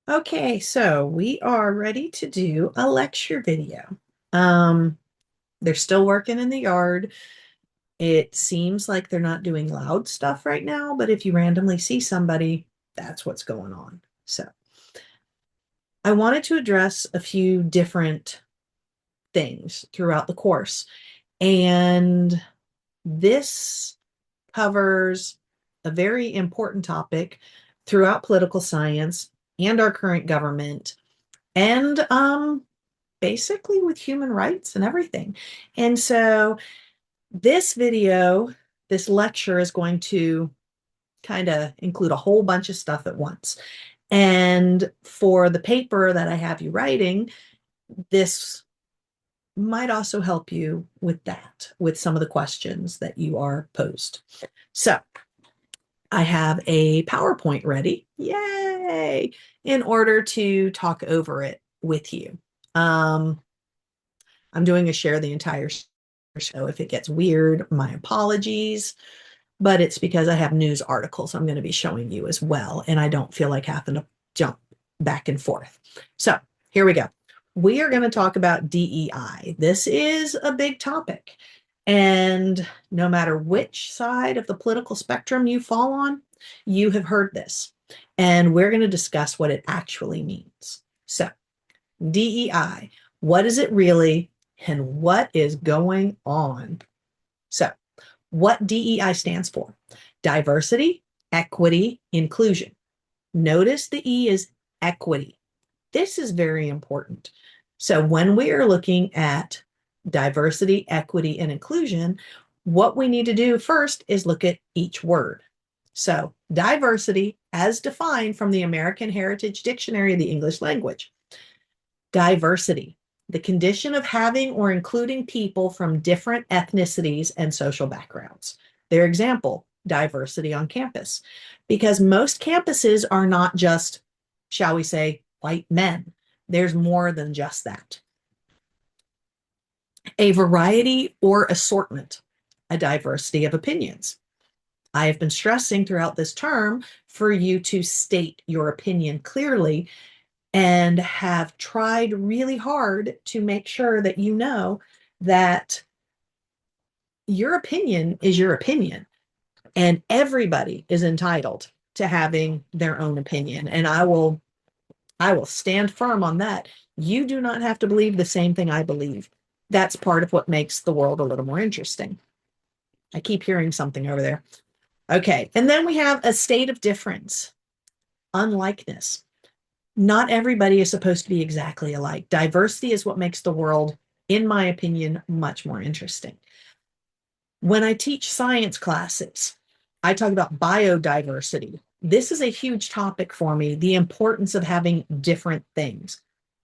Okay, so we are ready to do a lecture video. Um, they're still working in the yard. It seems like they're not doing loud stuff right now, but if you randomly see somebody, that's what's going on. So I wanted to address a few different things throughout the course. And this covers a very important topic throughout political science and our current government. And basically with human rights and everything. And so this video, this lecture is going to kind of include a whole bunch of stuff at once. And for the paper that I have you writing, this might also help you with that, with some of the questions that you are posed. So I have a PowerPoint ready, yay, in order to talk over it with you. I'm doing a share the entire show. If it gets weird, my apologies, but it's because I have news articles I'm going to be showing you as well, and I don't feel like having to jump back and forth. So here we go. We are going to talk about DEI. This is a big topic, and no matter which side of the political spectrum you fall on, you have heard this, and we're going to discuss what it actually means. So DEI, what is it really, and what is going on? So, what DEI stands for: diversity, equity, inclusion. Notice the E is equity. This is very important. So, when we are looking at diversity, equity, and inclusion, what we need to do first is look at each word. So, diversity, as defined from the American Heritage Dictionary of the English Language. Diversity, the condition of having or including people from different ethnicities and social backgrounds. Their example, diversity on campus, because most campuses are not just, shall we say, white men. There's more than just that. A variety or assortment, a diversity of opinions. I have been stressing throughout this term for you to state your opinion clearly and have tried really hard to make sure that you know that your opinion is your opinion and everybody is entitled to having their own opinion. And I will stand firm on that. You do not have to believe the same thing I believe. That's part of what makes the world a little more interesting. I keep hearing something over there. Okay. And then we have a state of difference, unlikeness. Not everybody is supposed to be exactly alike. Diversity is what makes the world, in my opinion, much more interesting. When I teach science classes, I talk about biodiversity. This is a huge topic for me, the importance of having different things.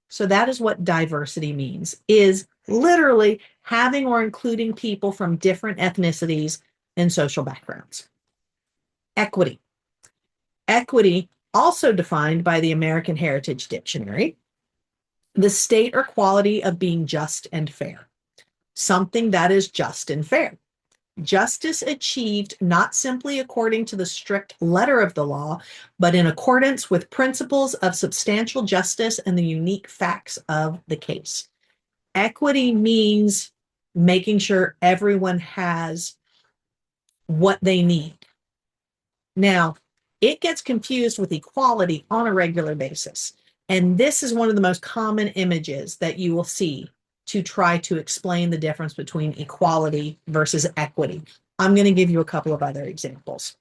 So that is what diversity means, is literally having or including people from different ethnicities and social backgrounds. Equity. Equity, also defined by the American Heritage Dictionary, the state or quality of being just and fair, something that is just and fair. Justice achieved not simply according to the strict letter of the law, but in accordance with principles of substantial justice and the unique facts of the case. Equity means making sure everyone has what they need. Now, it gets confused with equality on a regular basis. And this is one of the most common images that you will see to try to explain the difference between equality versus equity. I'm going to give you a couple of other examples.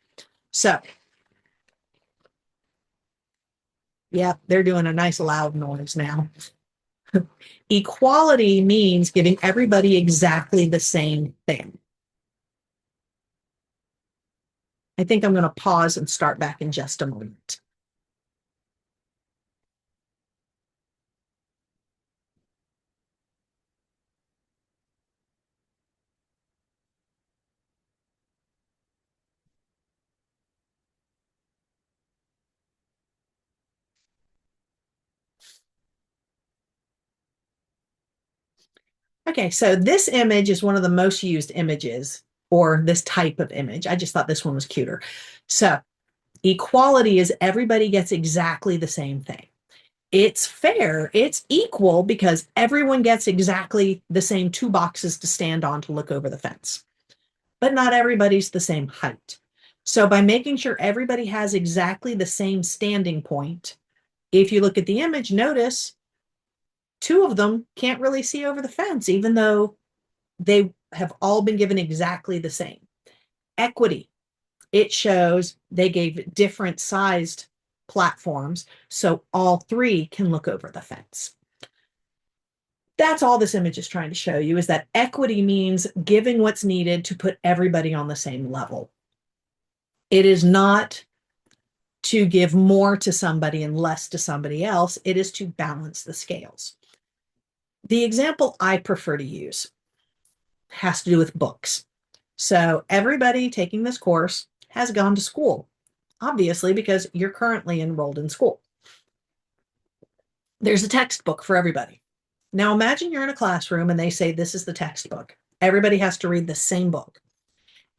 So, yeah, they're doing a nice loud noise now. Equality means giving everybody exactly the same thing. I think I'm going to pause and start back in just a moment. Okay, so this image is one of the most used images, or this type of image. I just thought this one was cuter. So equality is everybody gets exactly the same thing. It's fair, it's equal because everyone gets exactly the same 2 boxes to stand on to look over the fence, but not everybody's the same height. So by making sure everybody has exactly the same standing point, if you look at the image, notice 2 of them can't really see over the fence, even though they have all been given exactly the same. Equity, it shows they gave different sized platforms so all 3 can look over the fence. That's all this image is trying to show you, is that equity means giving what's needed to put everybody on the same level. It is not to give more to somebody and less to somebody else. It is to balance the scales. The example I prefer to use has to do with books. So everybody taking this course has gone to school, obviously, because you're currently enrolled in school. There's a textbook for everybody. Now imagine you're in a classroom and they say, this is the textbook. Everybody has to read the same book.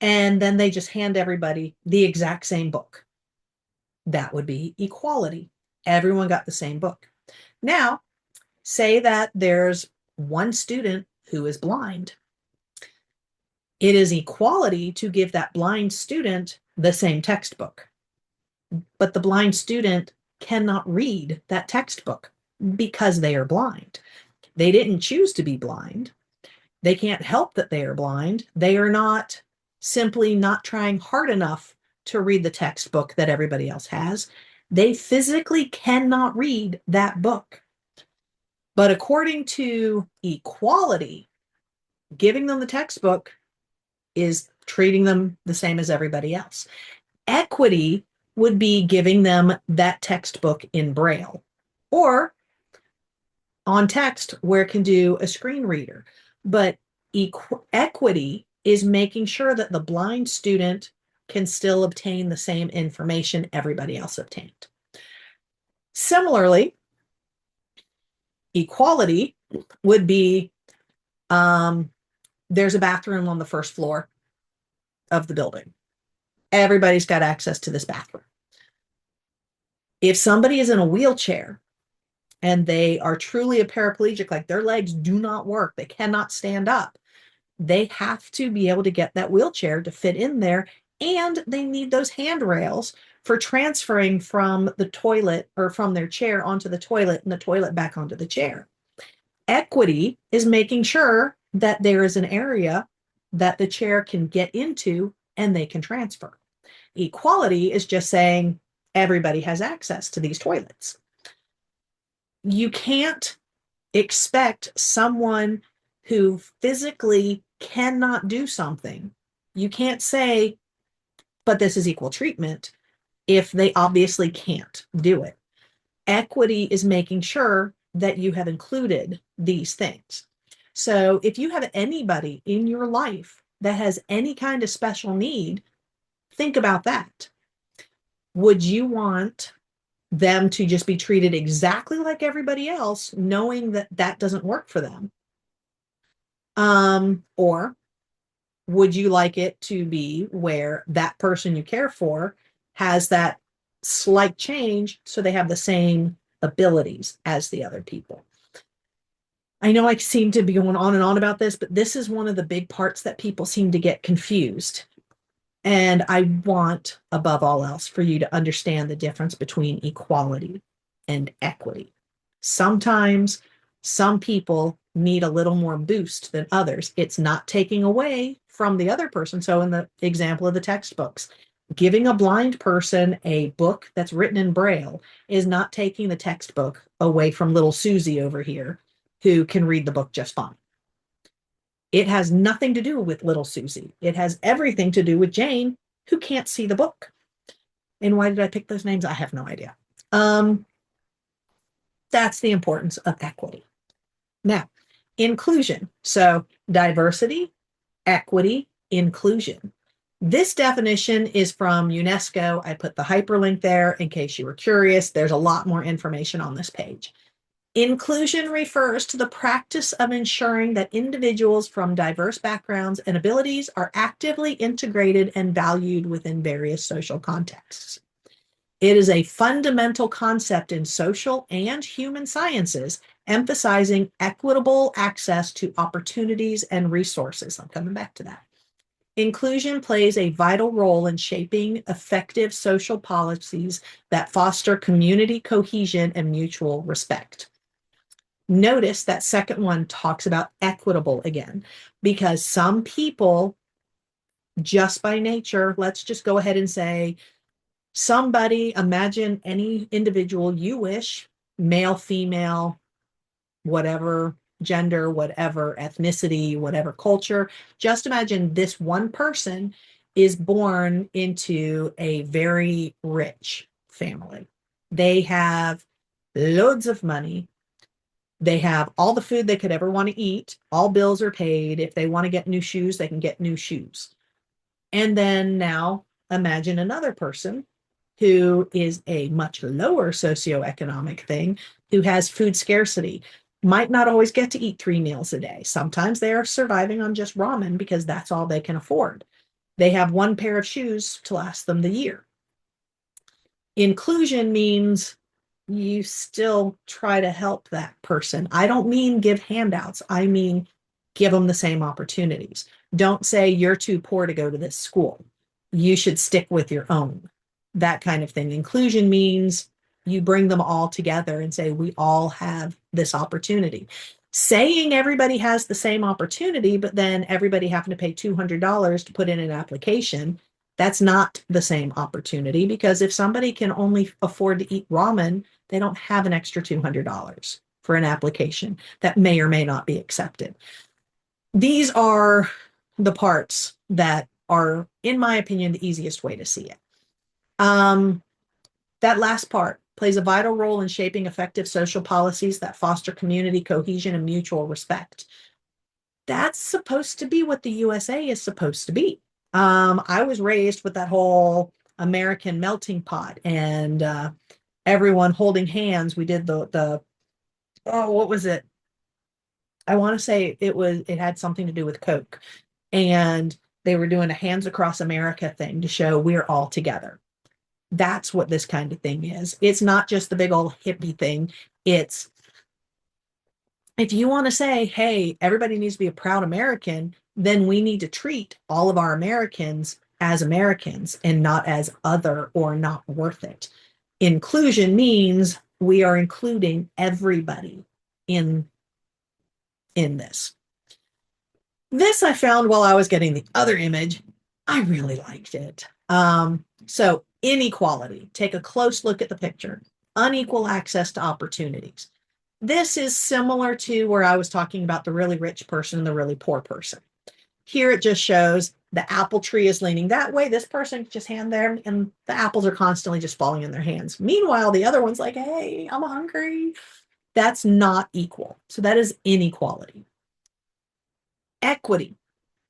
And then they just hand everybody the exact same book. That would be equality. Everyone got the same book. Now, say that there's one student who is blind. It is equality to give that blind student the same textbook. But the blind student cannot read that textbook because they are blind. They didn't choose to be blind. They can't help that they are blind. They are not simply not trying hard enough to read the textbook that everybody else has. They physically cannot read that book. But according to equality, giving them the textbook is treating them the same as everybody else. Equity would be giving them that textbook in Braille or on text where it can do a screen reader. But equity is making sure that the blind student can still obtain the same information everybody else obtained. Similarly, equality would be there's a bathroom on the first floor of the building. Everybody's got access to this bathroom. If somebody is in a wheelchair and they are truly a paraplegic, like their legs do not work, they cannot stand up, they have to be able to get that wheelchair to fit in there, and they need those handrails for transferring from the toilet or from their chair onto the toilet and the toilet back onto the chair. Equity is making sure that there is an area that the chair can get into and they can transfer. Equality is just saying everybody has access to these toilets. You can't expect someone who physically cannot do something. You can't say, but this is equal treatment, if they obviously can't do it. Equity is making sure that you have included these things. So if you have anybody in your life that has any kind of special need, think about that. Would you want them to just be treated exactly like everybody else, knowing that that doesn't work for them? Or would you like it to be where that person you care for has that slight change so they have the same abilities as the other people? I know I seem to be going on and on about this, but this is one of the big parts that people seem to get confused. And I want, above all else, for you to understand the difference between equality and equity. Sometimes some people need a little more boost than others. It's not taking away from the other person. So in the example of the textbooks, giving a blind person a book that's written in Braille is not taking the textbook away from little Susie over here, who can read the book just fine. It has nothing to do with little Susie. It has everything to do with Jane, who can't see the book. And why did I pick those names? I have no idea. That's the importance of equity. Now, inclusion. So diversity, equity, inclusion. This definition is from UNESCO. I put the hyperlink there in case you were curious. There's a lot more information on this page. Inclusion refers to the practice of ensuring that individuals from diverse backgrounds and abilities are actively integrated and valued within various social contexts. It is a fundamental concept in social and human sciences, emphasizing equitable access to opportunities and resources. I'm coming back to that. Inclusion plays a vital role in shaping effective social policies that foster community cohesion and mutual respect. Notice that second one talks about equitable again, because some people, just by nature, let's just go ahead and say, somebody, imagine any individual you wish, male, female, whatever gender, whatever ethnicity, whatever culture. Just imagine this one person is born into a very rich family. They have loads of money. They have all the food they could ever want to eat. All bills are paid. If they want to get new shoes, they can get new shoes. And then now imagine another person who is a much lower socioeconomic thing, who has food scarcity, might not always get to eat 3 meals a day. Sometimes they are surviving on just ramen because that's all they can afford. They have one pair of shoes to last them the year. Inclusion means you still try to help that person. I don't mean give handouts. I mean, give them the same opportunities. Don't say you're too poor to go to this school. You should stick with your own. That kind of thing. Inclusion means you bring them all together and say, we all have this opportunity. Saying everybody has the same opportunity, but then everybody having to pay $200 to put in an application, that's not the same opportunity, because if somebody can only afford to eat ramen, they don't have an extra $200 for an application that may or may not be accepted. These are the parts that are, in my opinion, the easiest way to see it. That last part plays a vital role in shaping effective social policies that foster community cohesion and mutual respect. That's supposed to be what the USA is supposed to be. I was raised with that whole American melting pot and everyone holding hands. We did the oh, what was it? I want to say it had something to do with Coke. And they were doing a Hands Across America thing to show we're all together. That's what this kind of thing is. It's not just the big old hippie thing. It's, if you want to say, hey, everybody needs to be a proud American, then we need to treat all of our Americans as Americans and not as other or not worth it. Inclusion means we are including everybody in this. This I found while I was getting the other image. I really liked it. So inequality, take a close look at the picture. Unequal access to opportunities. This is similar to where I was talking about the really rich person and the really poor person. Here it just shows the apple tree is leaning that way. This person just hand there and the apples are constantly just falling in their hands. Meanwhile, the other one's like, hey, I'm hungry. That's not equal. So that is inequality. Equity,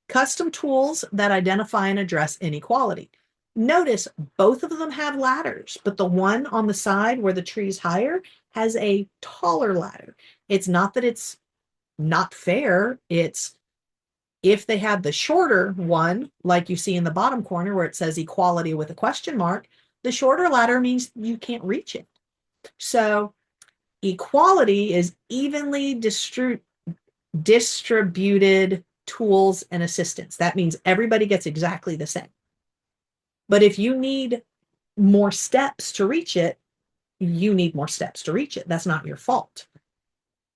custom tools that identify and address inequality. Notice both of them have ladders, but the one on the side where the tree's higher has a taller ladder. It's not that it's not fair. It's, if they had the shorter one, like you see in the bottom corner where it says equality with a question mark, the shorter ladder means you can't reach it. So equality is evenly distributed tools and assistance. That means everybody gets exactly the same. But if you need more steps to reach it, you need more steps to reach it. That's not your fault.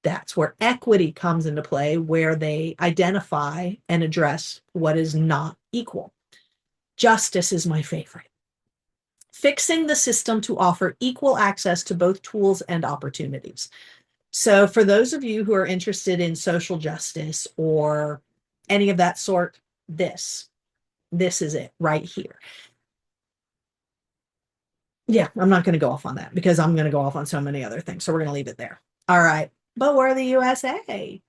That's where equity comes into play, where they identify and address what is not equal. Justice is my favorite. Fixing the system to offer equal access to both tools and opportunities. So for those of you who are interested in social justice or any of that sort, this is it right here. Yeah, I'm not going to go off on that because I'm going to go off on so many other things. So we're going to leave it there. All right. But we're the USA.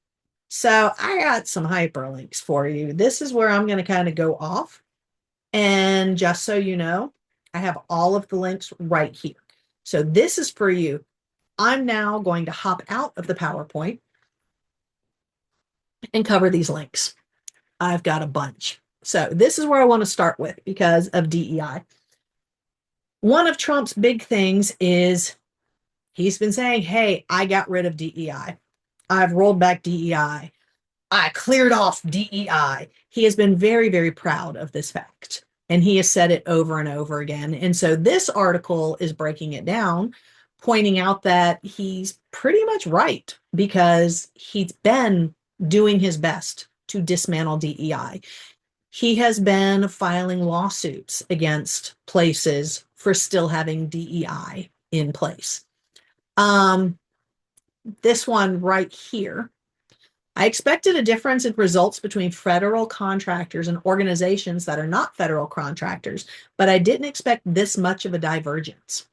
So I got some hyperlinks for you. This is where I'm going to kind of go off. And just so you know, I have all of the links right here. So this is for you. I'm now going to hop out of the PowerPoint and cover these links. I've got a bunch. So this is where I want to start with because of DEI. One of Trump's big things is he's been saying, hey, I got rid of DEI. I've rolled back DEI. I cleared off DEI. He has been very, very proud of this fact. And he has said it over and over again. And so this article is breaking it down, pointing out that he's pretty much right because he's been doing his best to dismantle DEI. He has been filing lawsuits against places for still having DEI in place. This one right here. I expected a difference in results between federal contractors and organizations that are not federal contractors, but I didn't expect this much of a divergence.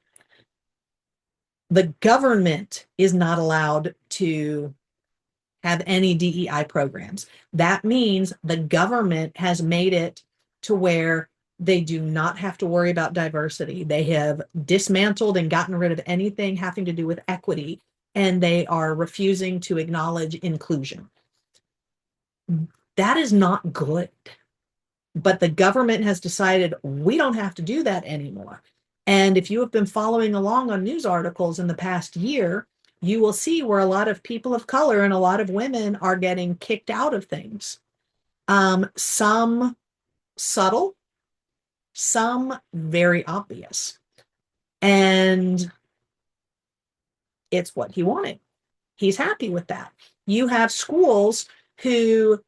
The government is not allowed to have any DEI programs. That means the government has made it to where they do not have to worry about diversity. They have dismantled and gotten rid of anything having to do with equity, and they are refusing to acknowledge inclusion. That is not good. But the government has decided we don't have to do that anymore. And if you have been following along on news articles in the past year, you will see where a lot of people of color and a lot of women are getting kicked out of things. Some subtle, some very obvious. And it's what he wanted. He's happy with that. You have schools who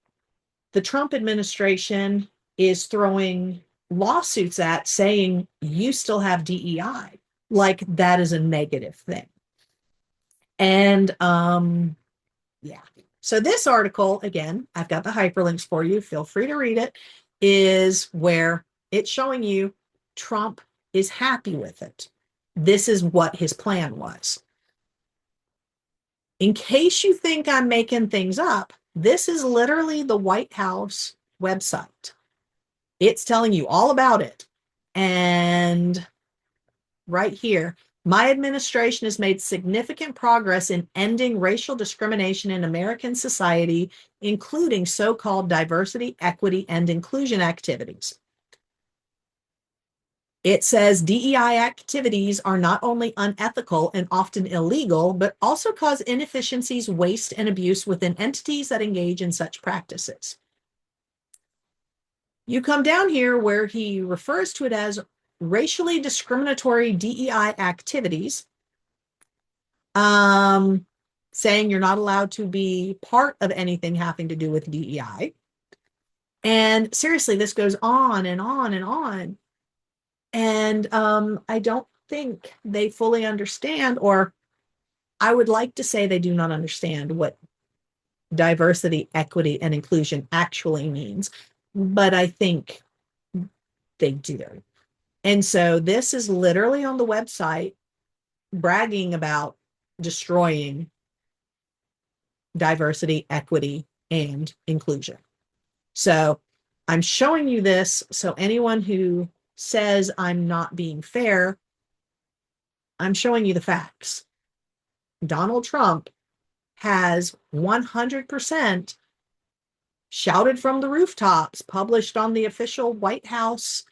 the Trump administration is throwing lawsuits at saying you still have DEI, like that is a negative thing. And yeah. So this article, again, I've got the hyperlinks for you. Feel free to read it, is where it's showing you Trump is happy with it. This is what his plan was. In case you think I'm making things up, this is literally the White House website. It's telling you all about it. And right here, my administration has made significant progress in ending racial discrimination in American society, including so-called diversity, equity, and inclusion activities. It says DEI activities are not only unethical and often illegal, but also cause inefficiencies, waste, and abuse within entities that engage in such practices. You come down here where he refers to it as racially discriminatory DEI activities, saying you're not allowed to be part of anything having to do with DEI. And seriously, this goes on and on and on. And I don't think they fully understand, or I would like to say they do not understand what diversity, equity, and inclusion actually means. But I think they do. And so this is literally on the website bragging about destroying diversity, equity, and inclusion. So I'm showing you this so anyone who says I'm not being fair, I'm showing you the facts. Donald Trump has 100% shouted from the rooftops, published on the official White House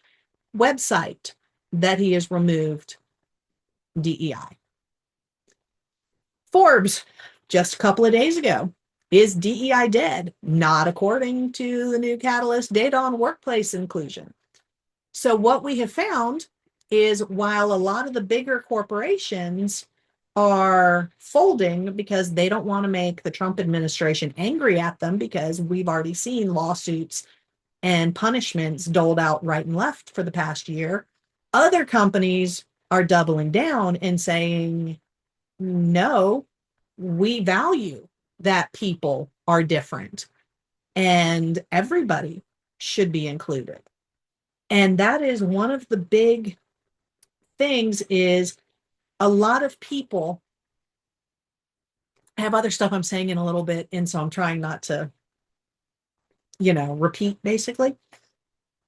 website, that he has removed DEI. Forbes, just a couple of days ago, is DEI dead? Not according to the new Catalyst data on workplace inclusion. So what we have found is while a lot of the bigger corporations are folding because they don't want to make the Trump administration angry at them, because we've already seen lawsuits and punishments doled out right and left for the past year, other companies are doubling down and saying, no, we value that people are different and everybody should be included. And that is one of the big things, is a lot of people have other stuff I'm saying in a little bit, and so I'm trying not to, repeat basically.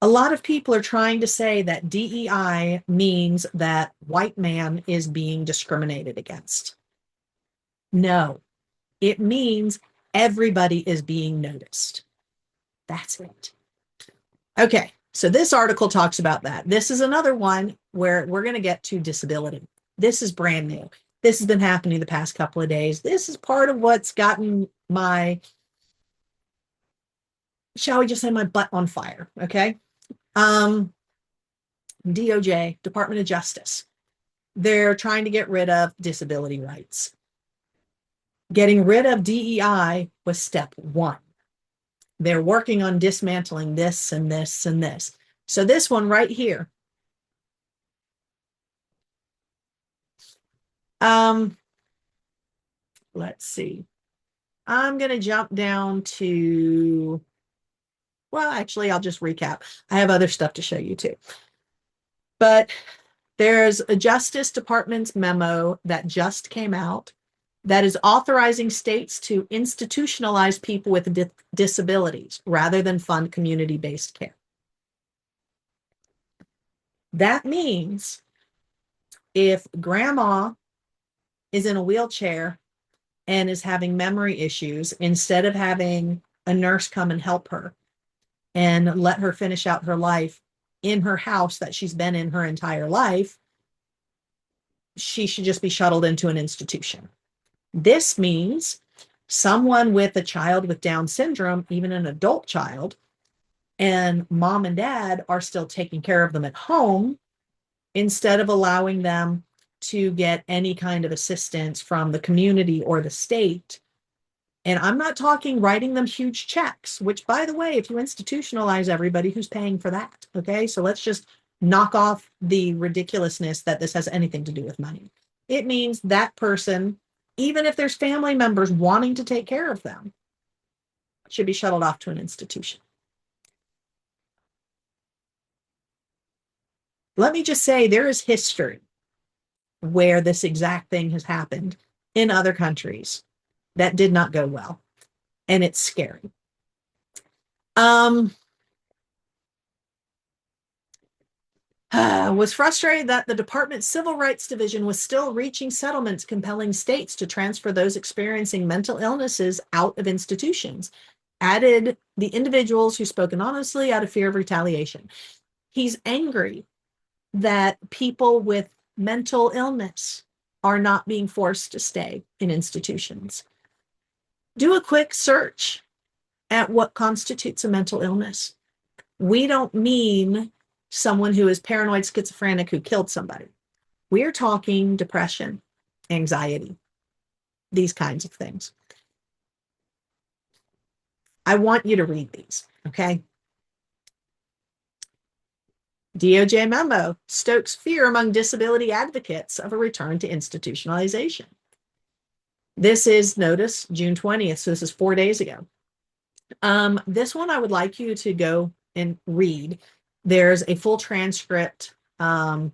A lot of people are trying to say that DEI means that white man is being discriminated against. No, it means everybody is being noticed. That's it. Okay, So this article talks about that. This is another one where we're going to get to disability. This is brand new. This has been happening the past couple of days. This is part of what's gotten my, shall we just say, my butt on fire. Okay. DOJ, Department of Justice. They're trying to get rid of disability rights. Getting rid of DEI was step one. They're working on dismantling this and this and this. So this one right here. Let's see. I'm going to jump down to, well, actually, I'll just recap. I have other stuff to show you too. But there's a Justice Department's memo that just came out that is authorizing states to institutionalize people with disabilities rather than fund community-based care. That means if grandma is in a wheelchair and is having memory issues, instead of having a nurse come and help her and let her finish out her life in her house that she's been in her entire life, she should just be shuttled into an institution. This means someone with a child with Down syndrome, even an adult child, and mom and dad are still taking care of them at home instead of allowing them to get any kind of assistance from the community or the state. And I'm not talking writing them huge checks, which, by the way, if you institutionalize everybody, who's paying for that? Okay, so let's just knock off the ridiculousness that this has anything to do with money. It means that person, even if there's family members wanting to take care of them, should be shuttled off to an institution. Let me just say, there is history where this exact thing has happened in other countries that did not go well, and it's scary. Was frustrated that the Department's Civil Rights Division was still reaching settlements compelling states to transfer those experiencing mental illnesses out of institutions, added the individuals who spoke anonymously out of fear of retaliation. He's angry that people with mental illness are not being forced to stay in institutions. Do a quick search at what constitutes a mental illness. We don't mean someone who is paranoid schizophrenic who killed somebody. We're talking depression, anxiety, these kinds of things. I want you to read these, okay? DOJ memo stokes fear among disability advocates of a return to institutionalization. This is, notice, June 20th, so this is 4 days ago. This one I would like you to go and read. There's a full transcript. There's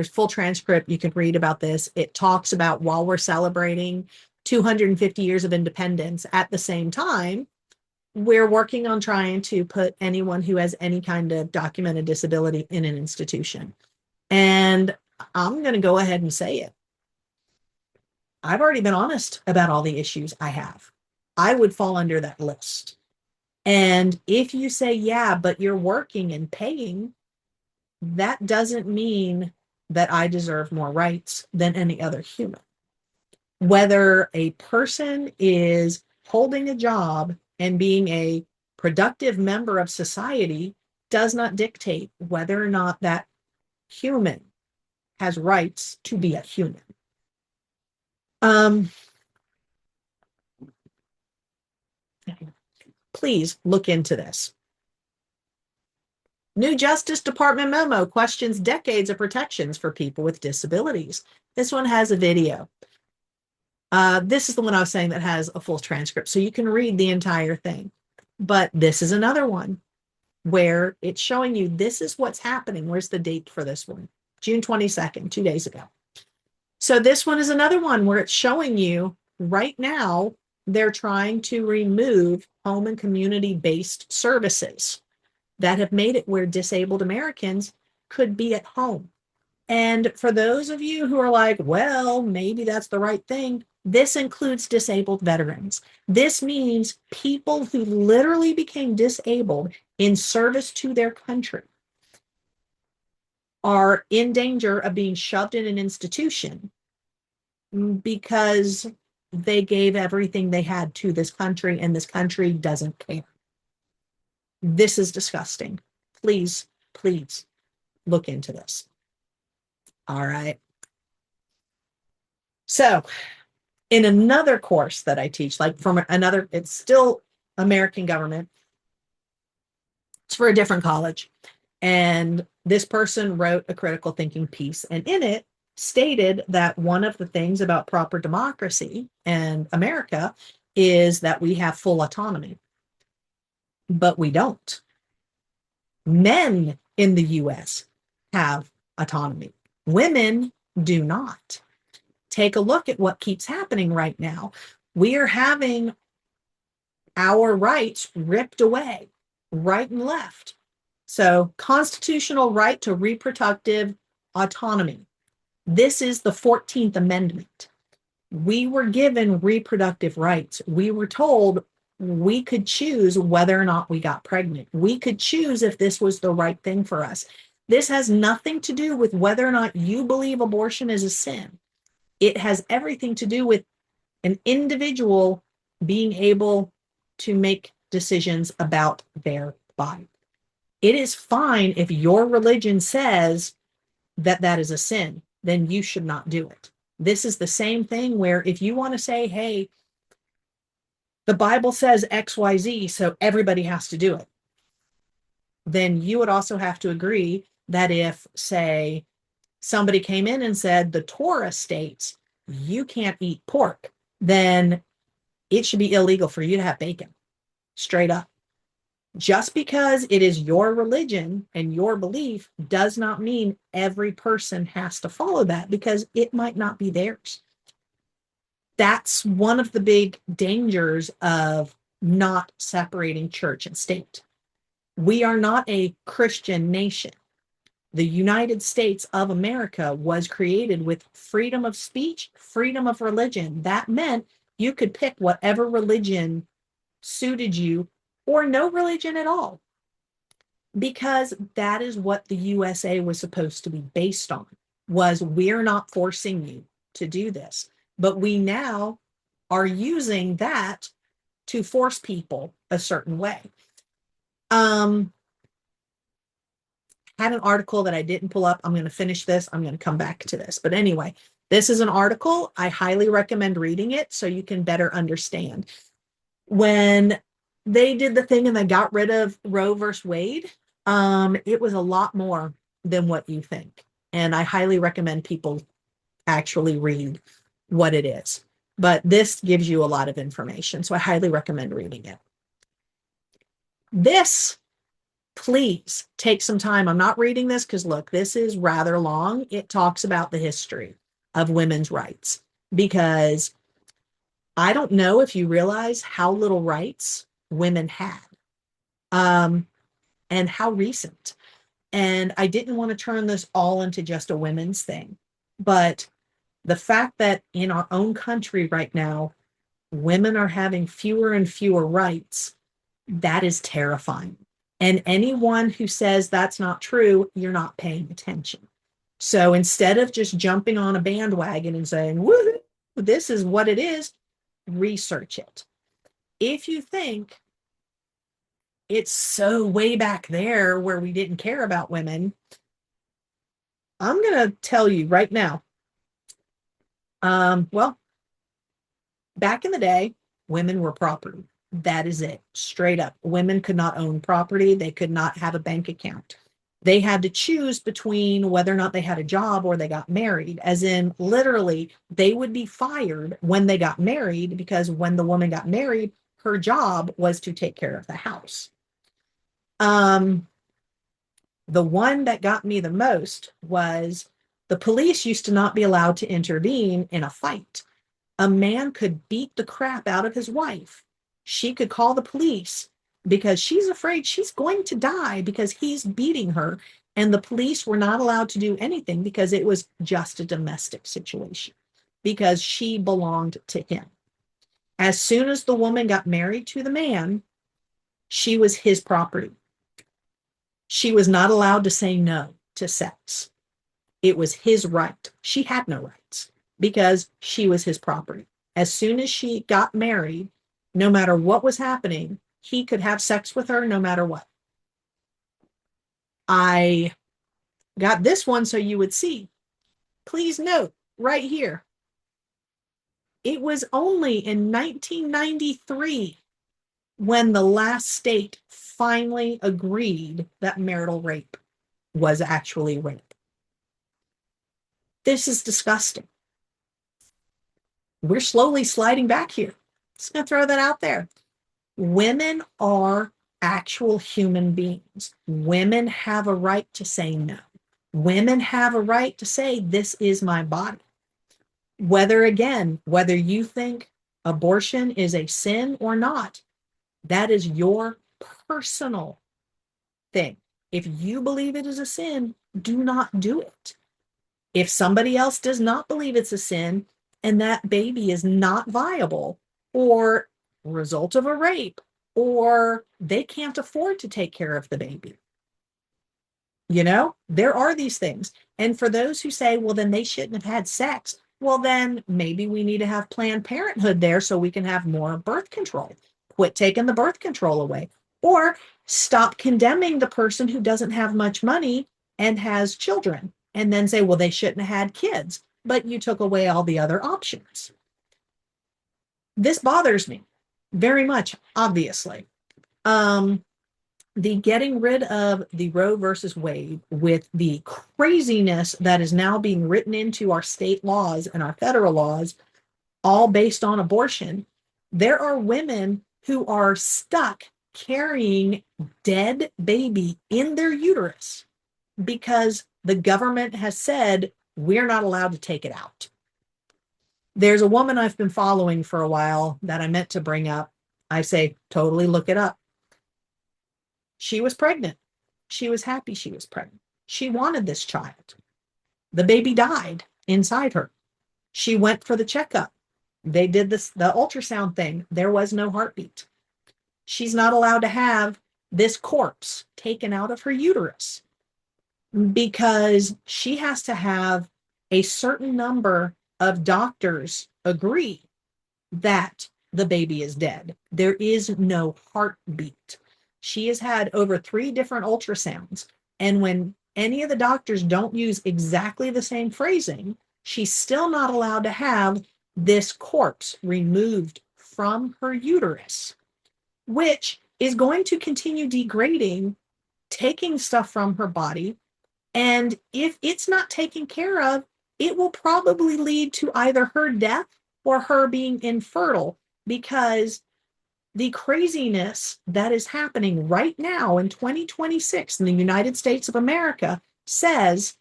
full transcript you can read about this. It talks about while we're celebrating 250 years of independence, at the same time, we're working on trying to put anyone who has any kind of documented disability in an institution. And I'm going to go ahead and say it. I've already been honest about all the issues I have. I would fall under that list. And if you say, yeah, but you're working and paying, that doesn't mean that I deserve more rights than any other human. Whether a person is holding a job and being a productive member of society does not dictate whether or not that human has rights to be a human. Please look into this. New Justice Department memo questions decades of protections for people with disabilities. This one has a video. This is the one I was saying that has a full transcript, so you can read the entire thing. But this is another one where it's showing you this is what's happening. Where's the date for this one? June 22nd, 2 days ago. So this one is another one where it's showing you right now they're trying to remove home and community-based services that have made it where disabled Americans could be at home. And for those of you who are like, well, maybe that's the right thing, This includes disabled veterans. This means people who literally became disabled in service to their country are in danger of being shoved in an institution because they gave everything they had to this country and this country doesn't care. This is disgusting. Please, please look into this. All right. So, in another course that I teach, like from another, it's still American government, it's for a different college. And this person wrote a critical thinking piece, and in it stated that one of the things about proper democracy and America is that we have full autonomy, but we don't. Men in the US have autonomy. Women do not. Take a look at what keeps happening right now. We are having our rights ripped away right and left. So, constitutional right to reproductive autonomy. This is the 14th Amendment. We were given reproductive rights. We were told we could choose whether or not we got pregnant. We could choose if this was the right thing for us. This has nothing to do with whether or not you believe abortion is a sin. It has everything to do with an individual being able to make decisions about their body. It is fine if your religion says that that is a sin, then you should not do it. This is the same thing where if you want to say, hey, the Bible says XYZ, so everybody has to do it, then you would also have to agree that if, say, somebody came in and said the Torah states you can't eat pork, then it should be illegal for you to have bacon, straight up. Just because it is your religion and your belief does not mean every person has to follow that, because it might not be theirs. That's one of the big dangers of not separating church and state. We are not a Christian nation. The United States of America was created with freedom of speech, freedom of religion. That meant you could pick whatever religion suited you, or no religion at all, because that is what the USA was supposed to be based on, was we're not forcing you to do this. But we now are using that to force people a certain way. Had an article that I didn't pull up. I'm going to finish this. I'm going to come back to this. But anyway, this is an article. I highly recommend reading it so you can better understand. When they did the thing and they got rid of Roe versus Wade, it was a lot more than what you think. And I highly recommend people actually read what it is. But this gives you a lot of information, so I highly recommend reading it. This, please take some time. I'm not reading this because, look, this is rather long. It talks about the history of women's rights, because I don't know if you realize how little rights women had, and how recent. And I didn't want to turn this all into just a women's thing, but the fact that in our own country right now, women are having fewer and fewer rights, that is terrifying. And anyone who says that's not true, you're not paying attention. So instead of just jumping on a bandwagon and saying, woo, this is what it is, research it. If you think it's so way back there where we didn't care about women, I'm going to tell you right now. Well, back in the day, women were property. That is it, straight up. Women could not own property. They could not have a bank account. They had to choose between whether or not they had a job or they got married, as in literally they would be fired when they got married, because when the woman got married, her job was to take care of the house. The one that got me the most was the police used to not be allowed to intervene in a fight. A man could beat the crap out of his wife. She could call the police because she's afraid she's going to die because he's beating her. And the police were not allowed to do anything because it was just a domestic situation. because she belonged to him. As soon as the woman got married to the man, she was his property. She was not allowed to say no to sex. It was his right. She had no rights because she was his property. As soon as she got married, no matter what was happening, he could have sex with her no matter what. I got this one so you would see. Please note right here. It was only in 1993 when the last state finally agreed that marital rape was actually rape. This is disgusting. We're slowly sliding back here. Just going to throw that out there. Women are actual human beings. Women have a right to say no. Women have a right to say, this is my body. Whether you think abortion is a sin or not, that is your personal thing. If you believe it is a sin, do not do it. If somebody else does not believe it's a sin and that baby is not viable or result of a rape, or they can't afford to take care of the baby, there are these things. And for those who say, well, then they shouldn't have had sex, well, then maybe we need to have Planned Parenthood there so we can have more birth control. Quit taking the birth control away, or stop condemning the person who doesn't have much money and has children and then say, well, they shouldn't have had kids, but you took away all the other options. This bothers me very much, obviously. The getting rid of the Roe versus Wade with the craziness that is now being written into our state laws and our federal laws, all based on abortion. There are women who are stuck carrying dead baby in their uterus because the government has said we're not allowed to take it out. There's a woman I've been following for a while that I meant to bring up. I say, totally look it up. She was pregnant. She was happy she was pregnant. She wanted this child. The baby died inside her. She went for the checkup. They did the ultrasound thing. There was no heartbeat. She's not allowed to have this corpse taken out of her uterus because she has to have a certain number of doctors agree that the baby is dead. There is no heartbeat. She has had over 3 different ultrasounds. And when any of the doctors don't use exactly the same phrasing, she's still not allowed to have this corpse removed from her uterus, which is going to continue degrading, taking stuff from her body. And if it's not taken care of, it will probably lead to either her death or her being infertile, because the craziness that is happening right now in 2026 in the United States of America says,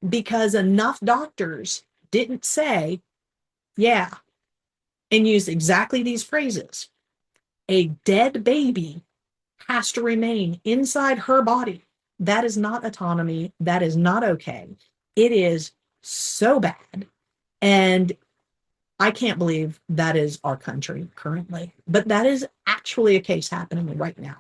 because enough doctors didn't say, yeah, and use exactly these phrases, a dead baby has to remain inside her body. That is not autonomy. That is not okay. It is so bad. And I can't believe that is our country currently, but that is actually a case happening right now.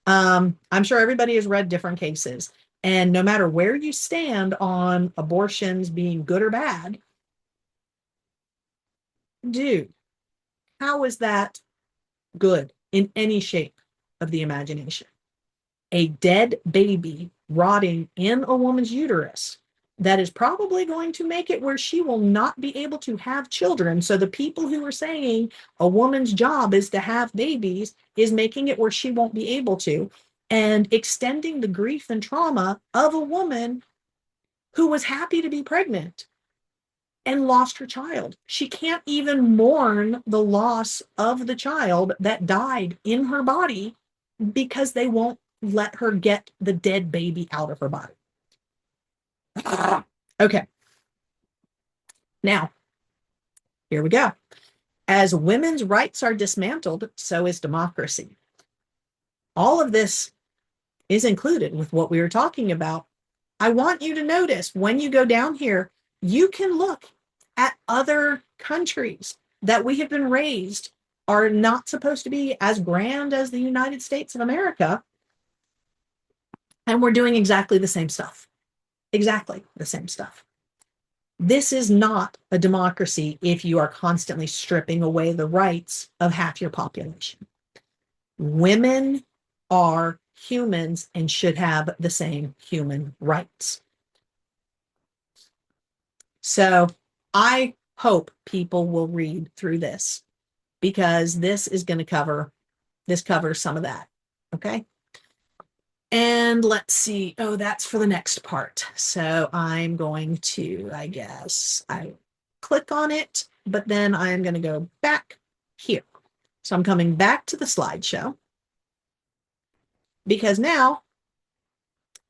I'm sure everybody has read different cases, and no matter where you stand on abortions being good or bad, dude, how is that good in any shape of the imagination? A dead baby rotting in a woman's uterus that is probably going to make it where she will not be able to have children. So the people who are saying a woman's job is to have babies is making it where she won't be able to, and extending the grief and trauma of a woman who was happy to be pregnant and lost her child. She can't even mourn the loss of the child that died in her body because they won't let her get the dead baby out of her body. Okay. Now, here we go. As women's rights are dismantled, so is democracy. All of this is included with what we were talking about. I want you to notice when you go down here, you can look at other countries that we have been raised are not supposed to be as grand as the United States of America. And we're doing exactly the same stuff. Exactly the same stuff. This is not a democracy if you are constantly stripping away the rights of half your population. Women are humans and should have the same human rights. So I hope people will read through this, because this is going to cover some of that. Okay. And let's see. Oh, that's for the next part. So I'm going to, I guess, I click on it, but then I'm going to go back here. So I'm coming back to the slideshow, because now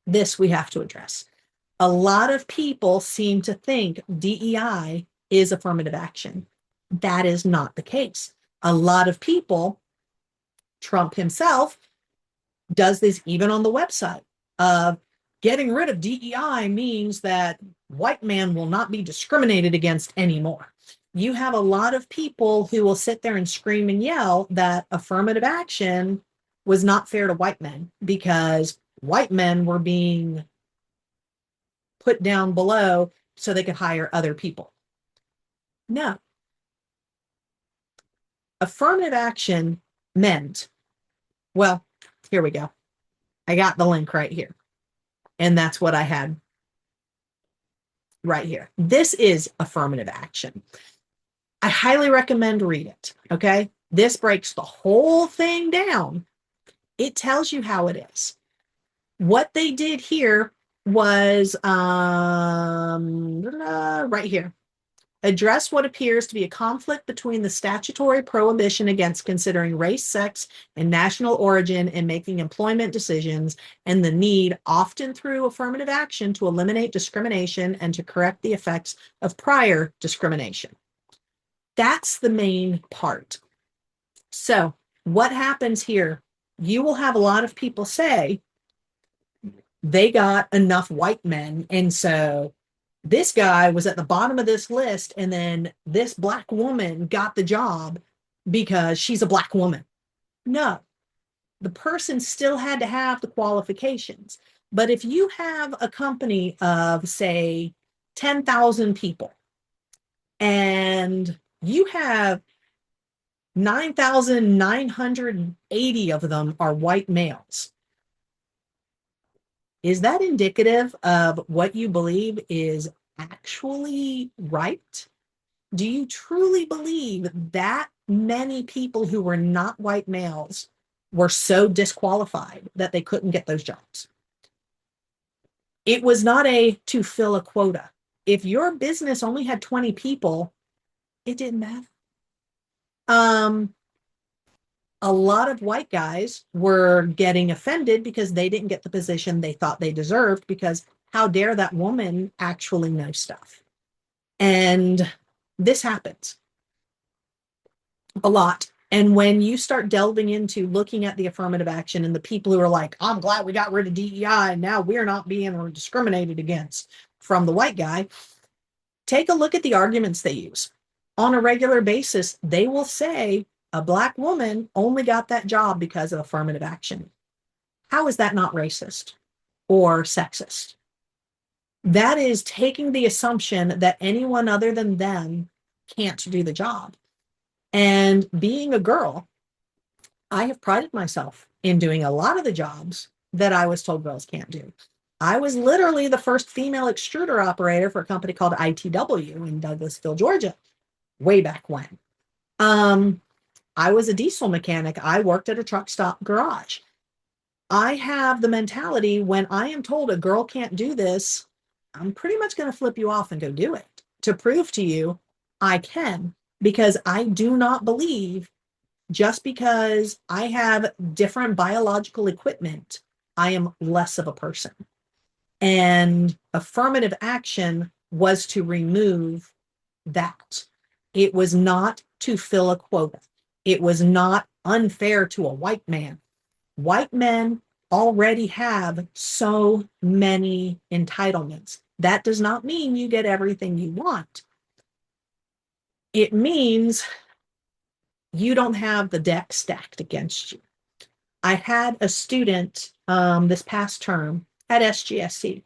this we have to address. A lot of people seem to think DEI is affirmative action. That is not the case. A lot of people, Trump himself, does this even on the website. Getting rid of DEI means that white man will not be discriminated against anymore. You have a lot of people who will sit there and scream and yell that affirmative action was not fair to white men because white men were being put down below so they could hire other people. No. Affirmative action meant, well, here we go. I got the link right here. And that's what I had right here. This is affirmative action. I highly recommend read it. Okay. This breaks the whole thing down. It tells you how it is. What they did here was right here. Address what appears to be a conflict between the statutory prohibition against considering race, sex, and national origin in making employment decisions, and the need, often through affirmative action, to eliminate discrimination and to correct the effects of prior discrimination. That's the main part. So what happens here? You will have a lot of people say they got enough white men, and so this guy was at the bottom of this list, and then this black woman got the job because she's a black woman. No, the person still had to have the qualifications. But if you have a company of, say, 10,000 people, and you have 9,980 of them are white males, is that indicative of what you believe is actually right? Do you truly believe that many people who were not white males were so disqualified that they couldn't get those jobs? It was not to fill a quota. If your business only had 20 people, it didn't matter. A lot of white guys were getting offended because they didn't get the position they thought they deserved, because how dare that woman actually know stuff? And this happens a lot. And when you start delving into looking at the affirmative action and the people who are like, I'm glad we got rid of DEI, and now we're not being discriminated against from the white guy, take a look at the arguments they use. On a regular basis, they will say, a black woman only got that job because of affirmative action. How is that not racist or sexist? That is taking the assumption that anyone other than them can't do the job. And being a girl, I have prided myself in doing a lot of the jobs that I was told girls can't do. I was literally the first female extruder operator for a company called ITW in Douglasville, Georgia, way back when. I was a diesel mechanic. I worked at a truck stop garage. I have the mentality, when I am told a girl can't do this, I'm pretty much going to flip you off and go do it to prove to you I can, because I do not believe just because I have different biological equipment, I am less of a person. And affirmative action was to remove that. It was not to fill a quota. It was not unfair to a white man. White men already have so many entitlements. That does not mean you get everything you want. It means you don't have the deck stacked against you. I had a student this past term at SGSC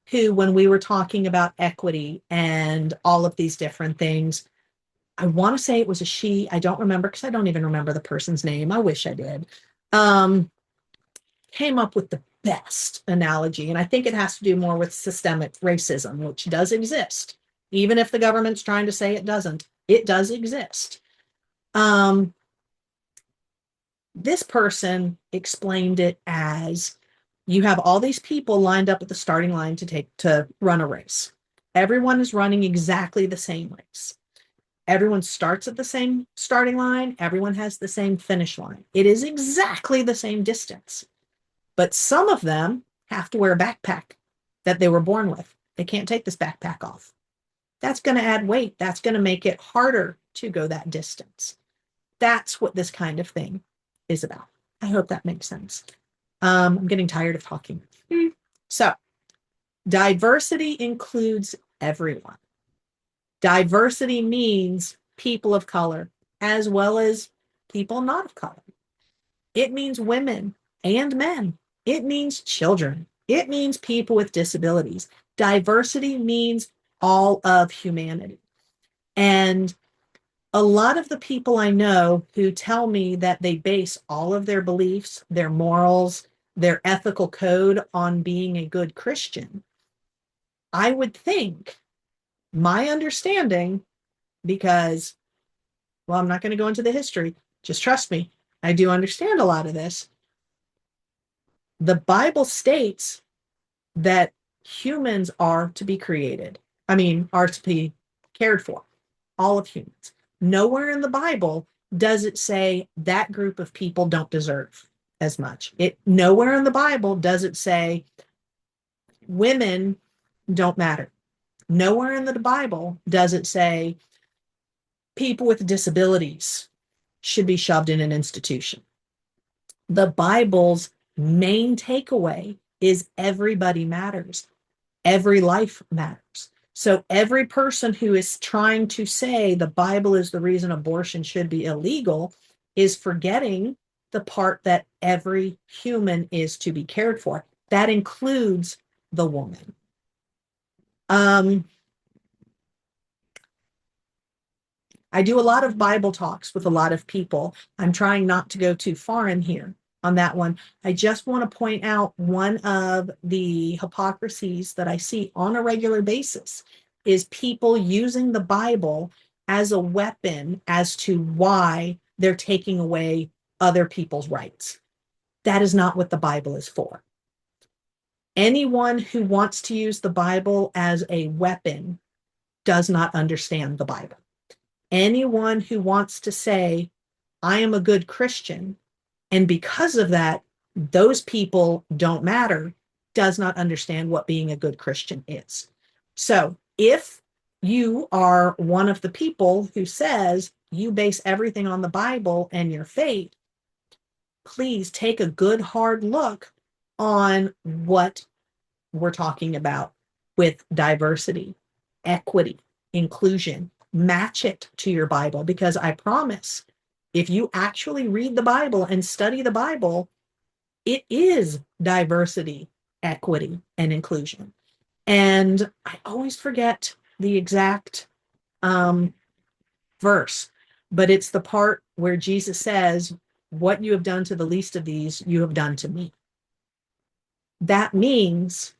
who, when we were talking about equity and all of these different things, I want to say it was a she. I don't remember because I don't even remember the person's name. I wish I did. Um, Came up with the best analogy. And I think it has to do more with systemic racism, which does exist. Even if the government's trying to say it doesn't, it does exist. This person explained it as you have all these people lined up at the starting line to run a race. Everyone is running exactly the same race. Everyone starts at the same starting line. Everyone has the same finish line. It is exactly the same distance. But some of them have to wear a backpack that they were born with. They can't take this backpack off. That's going to add weight. That's going to make it harder to go that distance. That's what this kind of thing is about. I hope that makes sense. I'm getting tired of talking. So, diversity includes everyone. Diversity means people of color as well as people not of color. It means women and men. It means children. It means people with disabilities. Diversity means all of humanity. And a lot of the people I know who tell me that they base all of their beliefs, their morals, their ethical code on being a good Christian, I would think my understanding, because, well, I'm not going to go into the history, just trust me, I do understand a lot of this. The Bible states that humans are to be created. Are to be cared for, all of humans. Nowhere in the Bible does it say that group of people don't deserve as much. Nowhere in the Bible does it say women don't matter. Nowhere in the Bible does it say people with disabilities should be shoved in an institution. The Bible's main takeaway is everybody matters. Every life matters. So every person who is trying to say the Bible is the reason abortion should be illegal is forgetting the part that every human is to be cared for. That includes the woman. I do a lot of Bible talks with a lot of people. I'm trying not to go too far in here on that one. I just want to point out one of the hypocrisies that I see on a regular basis is people using the Bible as a weapon as to why they're taking away other people's rights. That is not what the Bible is for. Anyone who wants to use the Bible as a weapon does not understand the Bible. Anyone who wants to say, I am a good Christian, and because of that, those people don't matter, does not understand what being a good Christian is. So if you are one of the people who says you base everything on the Bible and your faith, please take a good hard look on what we're talking about with diversity, equity, inclusion. Match it to your Bible, because I promise if you actually read the Bible and study the Bible, it is diversity, equity, and inclusion. And I always forget the exact verse, but it's the part where Jesus says, what you have done to the least of these, you have done to me. That means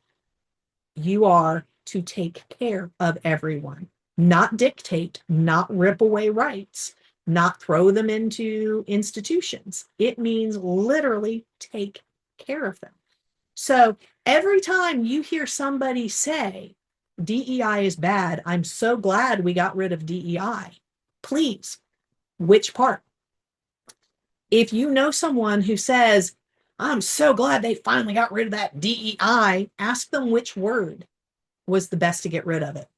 you are to take care of everyone, not dictate, not rip away rights, not throw them into institutions. It means literally take care of them. So every time you hear somebody say DEI is bad, I'm so glad we got rid of DEI. Please, which part? If you know someone who says, I'm so glad they finally got rid of that DEI, ask them which word was the best to get rid of it.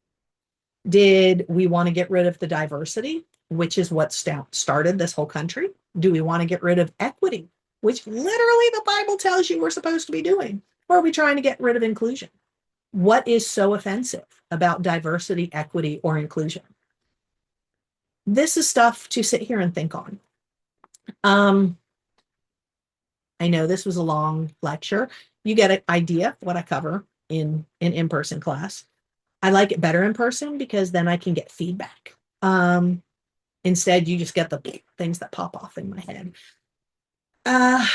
Did we want to get rid of the diversity, which is what started this whole country? Do we want to get rid of equity, which literally the Bible tells you we're supposed to be doing? Or are we trying to get rid of inclusion? What is so offensive about diversity, equity, or inclusion? this is stuff to sit here and think on. Um, I know this was a long lecture. You get an idea of what I cover in an in-person class. I like it better in person because then I can get feedback. Instead, you just get the things that pop off in my head. Uh,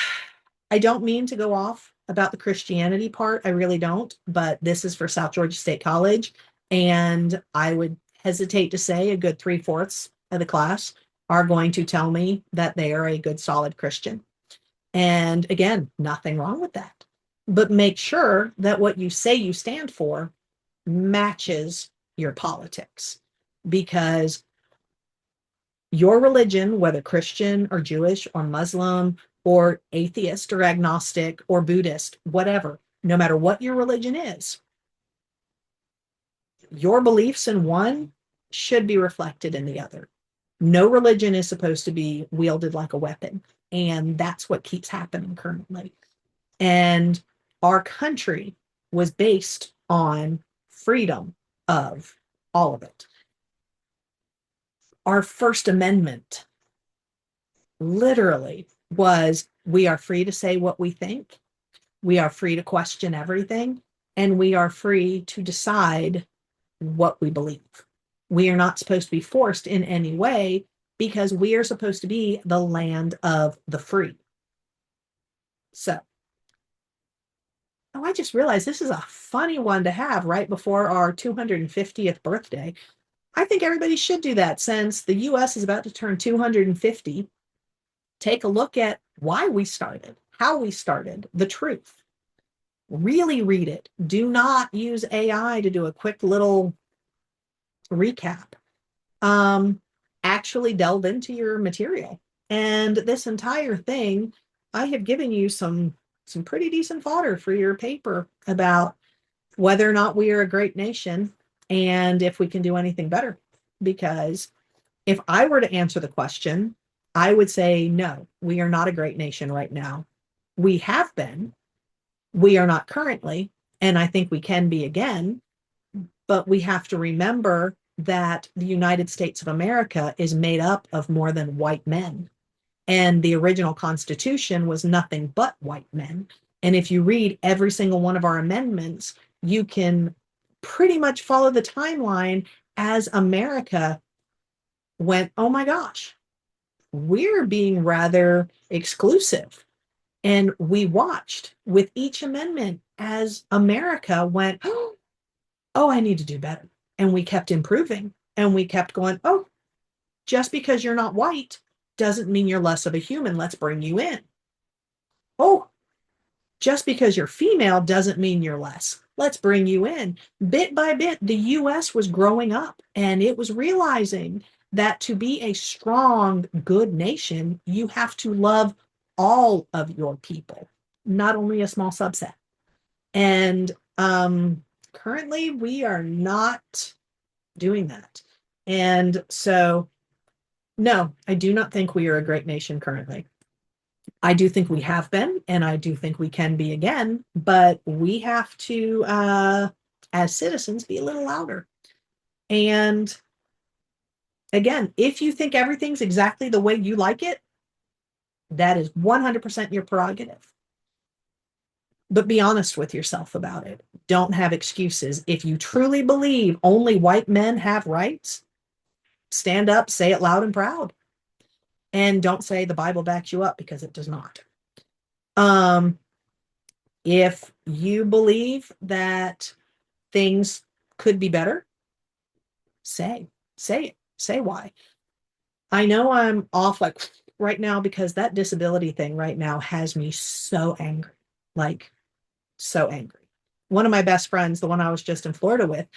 I don't mean to go off about the Christianity part. I really don't, but this is for South Georgia State College. And I would hesitate to say a good three-fourths of the class are going to tell me that they are a good, solid Christian. And again, nothing wrong with that. But make sure that what you say you stand for matches your politics, because your religion, whether Christian or Jewish or Muslim or atheist or agnostic or Buddhist, whatever, no matter what your religion is, your beliefs in one should be reflected in the other. No religion is supposed to be wielded like a weapon. And that's what keeps happening currently. And our country was based on freedom of all of it. Our First Amendment literally was, we are free to say what we think, we are free to question everything, and we are free to decide what we believe. We are not supposed to be forced in any way, because we are supposed to be the land of the free. So, oh, I just realized this is a funny one to have right before our 250th birthday. I think everybody should do that, since the US is about to turn 250. Take a look at why we started, how we started, the truth. Really read it. Do not use AI to do a quick little recap. Actually delve into your material. And this entire thing, I have given you some pretty decent fodder for your paper about whether or not we are a great nation and if we can do anything better. Because if I were to answer the question, I would say, no, we are not a great nation right now. We have been, we are not currently, and I think we can be again. But we have to remember that the United States of America is made up of more than white men. And the original Constitution was nothing but white men. And if you read every single one of our amendments, you can pretty much follow the timeline as America went, oh my gosh, we're being rather exclusive. And we watched with each amendment as America went, oh, I need to do better. And we kept improving, and we kept going, oh, just because you're not white doesn't mean you're less of a human. Let's bring you in. Oh, just because you're female doesn't mean you're less. Let's bring you in. Bit by bit, the US was growing up, and it was realizing that to be a strong, good nation, you have to love all of your people, not only a small subset. And currently, we are not doing that. And so, no, I do not think we are a great nation currently. I do think we have been, and I do think we can be again, but we have to, as citizens, be a little louder. And again, if you think everything's exactly the way you like it, that is 100% your prerogative. But be honest with yourself about it. Don't have excuses. If you truly believe only white men have rights, stand up, say it loud and proud. And don't say the Bible backs you up, because it does not. If you believe that things could be better, say it, say why. I know I'm off like right now, because that disability thing right now has me so angry, like so angry. One of my best friends, the one I was just in Florida with,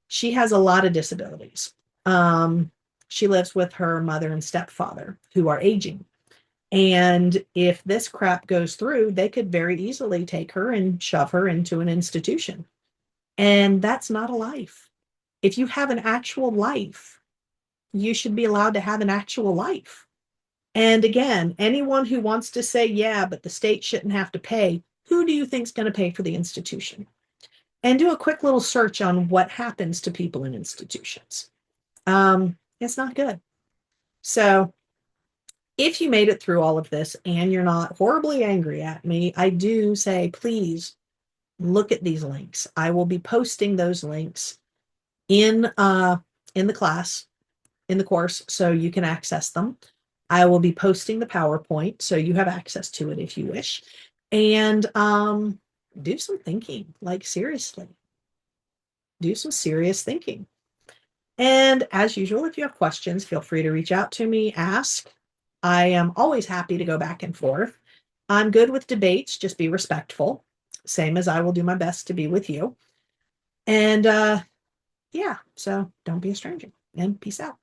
she has a lot of disabilities. She lives with her mother and stepfather, who are aging. And if this crap goes through, they could very easily take her and shove her into an institution. And that's not a life. If you have an actual life, you should be allowed to have an actual life. And again, anyone who wants to say, yeah, but the state shouldn't have to pay, who do you think is going to pay for the institution? And do a quick little search on what happens to people in institutions. It's not good. So if you made it through all of this and you're not horribly angry at me, I do say, please look at these links. I will be posting those links in the class, in the course, so you can access them. I will be posting the PowerPoint so you have access to it if you wish. And do some thinking, like seriously, do some serious thinking. And as usual, if you have questions, feel free to reach out to me, ask. I am always happy to go back and forth. I'm good with debates, just be respectful, same as I will do my best to be with you. And yeah, so don't be a stranger and peace out.